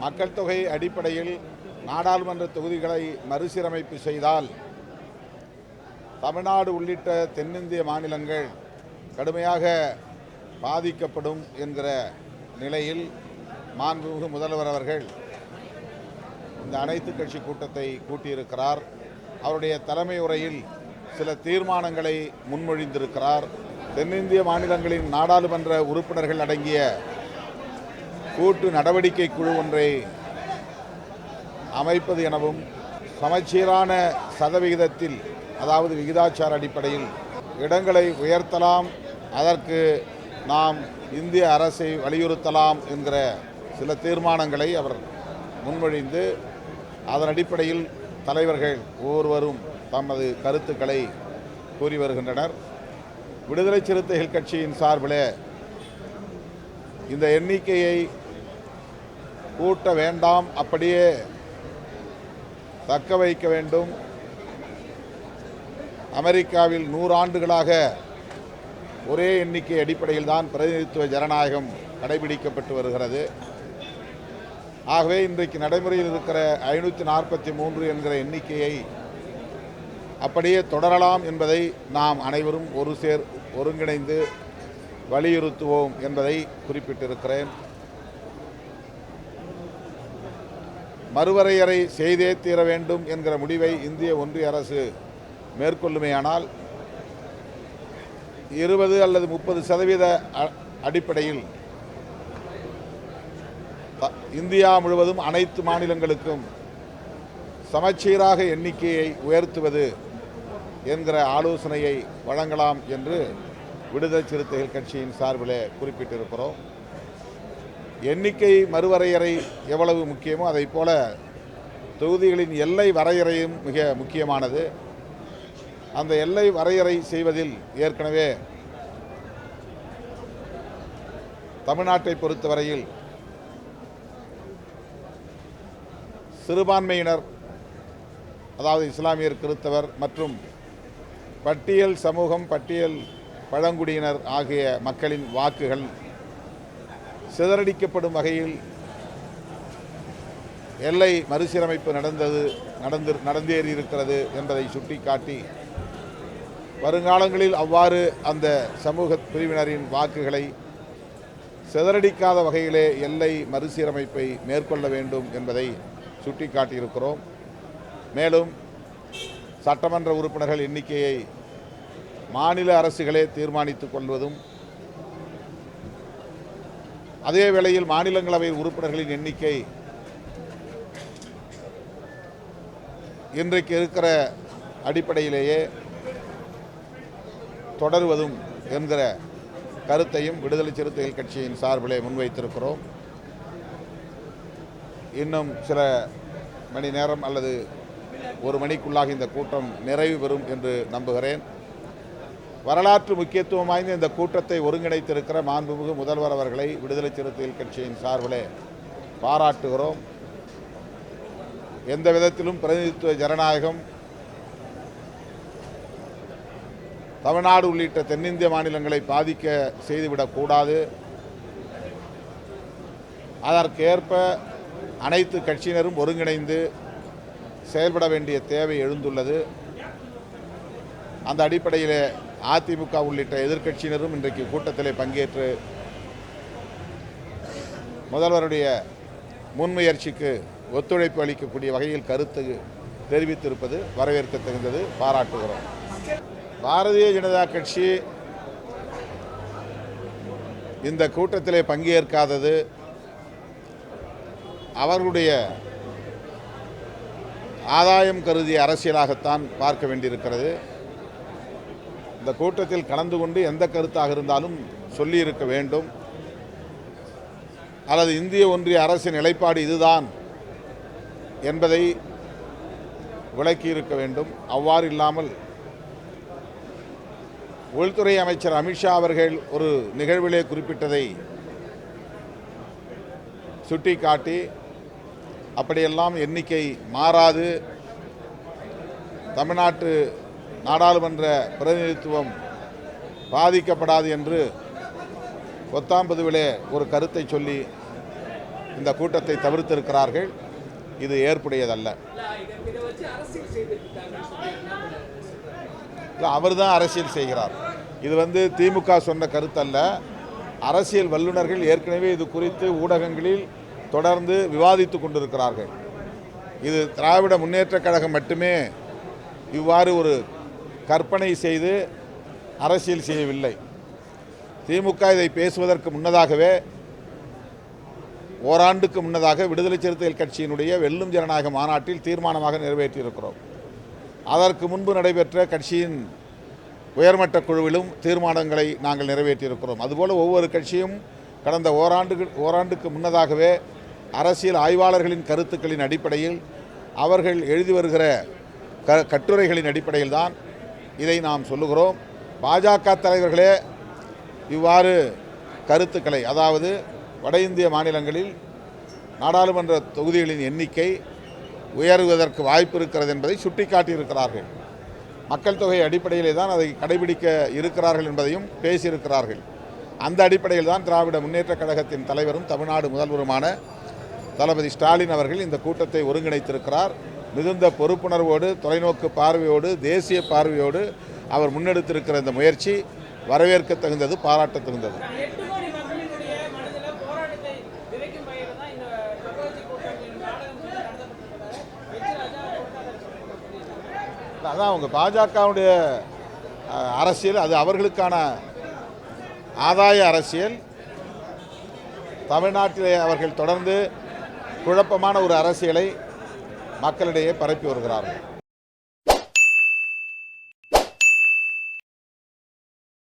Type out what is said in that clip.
மக்கள் தொகை அடிப்படையில் நாடாளுமன்ற தொகுதிகளை மறுசீரமைப்பு செய்தால் தமிழ்நாடு உள்ளிட்ட தென்னிந்திய மாநிலங்கள் கடுமையாக பாதிக்கப்படும் என்கிற நிலையில் மாண்புமிகு முதல்வர் அவர்கள் இந்த அனைத்து கட்சி கூட்டத்தை கூட்டியிருக்கிறார். அவருடைய தலைமை உரையில் சில தீர்மானங்களை முன்மொழிந்திருக்கிறார். தென்னிந்திய மாநிலங்களின் நாடாளுமன்ற உறுப்பினர்கள் அடங்கிய கூட்டு நடவடிக்கை குழு ஒன்றை அமைப்பது எனவும் சமச்சீரான சதவிகிதத்தில், அதாவது விகிதாச்சார அடிப்படையில் இடங்களை உயர்த்தலாம், அதற்கு நாம் இந்திய அரசை வலியுறுத்தலாம் என்கிற சில தீர்மானங்களை அவர் முன்மொழிந்து அதன் அடிப்படையில் தலைவர்கள் ஒவ்வொருவரும் தமது கருத்துக்களை கூறி வருகின்றனர். விடுதலை சிறுத்தைகள் கட்சியின் சார்பில் இந்த எண்ணிக்கையை கூட்ட வேண்டாம், அப்படியே தக்க வைக்க வேண்டும். அமெரிக்காவில் 100 ஆண்டுகளாக ஒரே எண்ணிக்கை அடிப்படையில் தான் பிரதிநிதித்துவ ஜனநாயகம் கடைபிடிக்கப்பட்டு வருகிறது. ஆகவே இன்றைக்கு நடைமுறையில் இருக்கிற 543 என்கிற எண்ணிக்கையை அப்படியே தொடரலாம் என்பதை நாம் அனைவரும் ஒருங்கிணைந்து வலியுறுத்துவோம் என்பதை குறிப்பிட்டிருக்கிறேன். மறுவரையறை செய்தே தீர வேண்டும் என்கிற முடிவை இந்திய ஒன்றிய அரசு மேற்கொள்ளுமேயானால் 20 அல்லது 30% அடிப்படையில் இந்தியா முழுவதும் அனைத்து மாநிலங்களுக்கும் சமச்சீராக எண்ணிக்கையை உயர்த்துவது என்கிற ஆலோசனையை வழங்கலாம் என்று விடுதலை சிறுத்தைகள் கட்சியின் சார்பில் குறிப்பிட்டிருக்கிறோம். எண்ணிக்கை மறுவரையறை எவ்வளவு முக்கியமோ அதைப் போல தொகுதிகளின் எல்லை வரையறையும் மிக முக்கியமானது. அந்த எல்லை வரையறை செய்வதில் ஏற்கனவே தமிழ்நாட்டை பொறுத்தவரையில் சிறுபான்மையினர், அதாவது இஸ்லாமியர், கிறிஸ்தவர் மற்றும் பட்டியல் சமூகம், பட்டியல் பழங்குடியினர் ஆகிய மக்களின் வாக்குகள் சிதறடிக்கப்படும் வகையில் எல்லை மறுசீரமைப்பு நடந்தேறியிருக்கிறது என்பதை சுட்டிக்காட்டி வருங்காலங்களில் அவ்வாறு அந்த சமூக பிரிவினரின் வாக்குகளை சிதறடிக்காத வகையிலே எல்லை மறுசீரமைப்பை மேற்கொள்ள வேண்டும் என்பதை சுட்டிக்காட்டியிருக்கிறோம். மேலும் சட்டமன்ற உறுப்பினர்கள் எண்ணிக்கையை மாநில அரசுகளே தீர்மானித்துக் கொள்வதும், அதே வேளையில் மாநிலங்களவை உறுப்பினர்களின் எண்ணிக்கை இன்றைக்கு இருக்கிற அடிப்படையிலேயே தொடருவதும் என்கிற கருத்தையும் விடுதலை சிறுத்தைகள் கட்சியின் சார்பிலே முன்வைத்திருக்கிறோம். இன்னும் சில மணி நேரம் அல்லது 1 மணிக்குள்ளாக இந்த கூட்டம் நிறைவு பெறும் என்று நம்புகிறேன். வரலாற்று முக்கியத்துவம் வாய்ந்த இந்த கூட்டத்தை ஒருங்கிணைத்திருக்கிற மாண்புமிகு முதல்வர் அவர்களை விடுதலை சிறுத்தைகள் கட்சியின் சார்பிலே பாராட்டுகிறோம். எந்த விதத்திலும் பிரதிநிதித்துவ ஜனநாயகம் தமிழ்நாடு உள்ளிட்ட தென்னிந்திய மாநிலங்களை பாதிக்க செய்துவிடக்கூடாது. அதற்கேற்ப அனைத்து கட்சியினரும் ஒருங்கிணைந்து செயல்பட வேண்டிய தேவை எழுந்துள்ளது. அந்த அடிப்படையில் அதிமுக உள்ளிட்ட எதிர்க்கட்சியினரும் இன்றைக்கு கூட்டத்திலே பங்கேற்று முதல்வருடைய முன்முயற்சிக்கு ஒத்துழைப்பு அளிக்கக்கூடிய வகையில் கருத்து தெரிவித்திருப்பது வரவேற்கத்தகுந்தது, பாராட்டுகிறோம். பாரதிய ஜனதா கட்சி இந்த கூட்டத்திலே பங்கேற்காதது அவர்களுடைய ஆதாயம் கருதிய அரசியலாகத்தான் பார்க்க வேண்டியிருக்கிறது. இந்த கூட்டத்தில் கலந்து கொண்டு எந்த கருத்தாக இருந்தாலும் சொல்லியிருக்க வேண்டும், அல்லது இந்திய ஒன்றிய அரசின் நிலைப்பாடு இதுதான் என்பதை விளக்கியிருக்க வேண்டும். அவ்வாறு இல்லாமல் உள்துறை அமைச்சர் அமித்ஷா அவர்கள் ஒரு நிகழ்விலே குறிப்பிட்டதை சுட்டிக்காட்டி அப்படியெல்லாம் எண்ணிக்கை மாறாது, தமிழ்நாட்டு நாடாளுமன்ற பிரதிநிதித்துவம் பாதிக்கப்படாது என்று 10ஆம் பதிவிலே ஒரு கருத்தை சொல்லி இந்த கூட்டத்தை தவிர்த்திருக்கிறார்கள். இது ஏற்புடையதல்ல. இல்லை, அவர் தான் அரசியல் செய்கிறார். இது திமுக சொன்ன கருத்தல்ல. அரசியல் வல்லுநர்கள் ஏற்கனவே இது குறித்து ஊடகங்களில் தொடர்ந்து விவாதித்து கொண்டிருக்கிறார்கள். இது திராவிட முன்னேற்றக் கழகம் மட்டுமே இவ்வாறு ஒரு கற்பனை செய்து அரசியல் செய்யவில்லை. திமுக இதை பேசுவதற்கு முன்னதாகவே ஓராண்டுக்கு முன்னதாக விடுதலை சிறுத்தைகள் கட்சியினுடைய வெல்லும் ஜனநாயக மாநாட்டில் தீர்மானமாக நிறைவேற்றியிருக்கிறோம். அதற்கு முன்பு நடைபெற்ற கட்சியின் உயர்மட்ட குழுவிலும் தீர்மானங்களை நாங்கள் நிறைவேற்றியிருக்கிறோம். அதுபோல் ஒவ்வொரு கட்சியும் கடந்த ஓராண்டுக்கு முன்னதாகவே அரசியல் ஆய்வாளர்களின் கருத்துக்களின் அடிப்படையில் அவர்கள் எழுதி வருகிற கட்டுரைகளின் அடிப்படையில் தான் இதை நாம் சொல்லுகிறோம். பாஜக தலைவர்களே இவ்வாறு கருத்துக்களை, அதாவது வட இந்திய மாநிலங்களில் நாடாளுமன்ற தொகுதிகளின் எண்ணிக்கை உயர்வதற்கு வாய்ப்பு இருக்கிறது என்பதை சுட்டிக்காட்டியிருக்கிறார்கள். மக்கள் தொகை அடிப்படையிலே தான் அதை கடைபிடிக்க இருக்கிறார்கள் என்பதையும் பேசியிருக்கிறார்கள். அந்த அடிப்படையில் தான் திராவிட முன்னேற்றக் கழகத்தின் தலைவரும் தமிழ்நாடு முதல்வருமான தளபதி ஸ்டாலின் அவர்கள் இந்த கூட்டத்தை ஒருங்கிணைத்திருக்கிறார். மிகுந்த பொறுப்புணர்வோடு, தொலைநோக்கு பார்வையோடு, தேசிய பார்வையோடு அவர் முன்னெடுத்திருக்கிற இந்த முயற்சி வரவேற்க தகுந்தது, பாராட்ட தகுந்தது. அதான் அவங்க பாஜகவுடைய அரசியல், அது அவர்களுக்கான ஆதாய அரசியல். தமிழ்நாட்டிலே அவர்கள் தொடர்ந்து குழப்பமான ஒரு அரசியலை மக்களிடையே பரப்பி வருகிறார்கள்.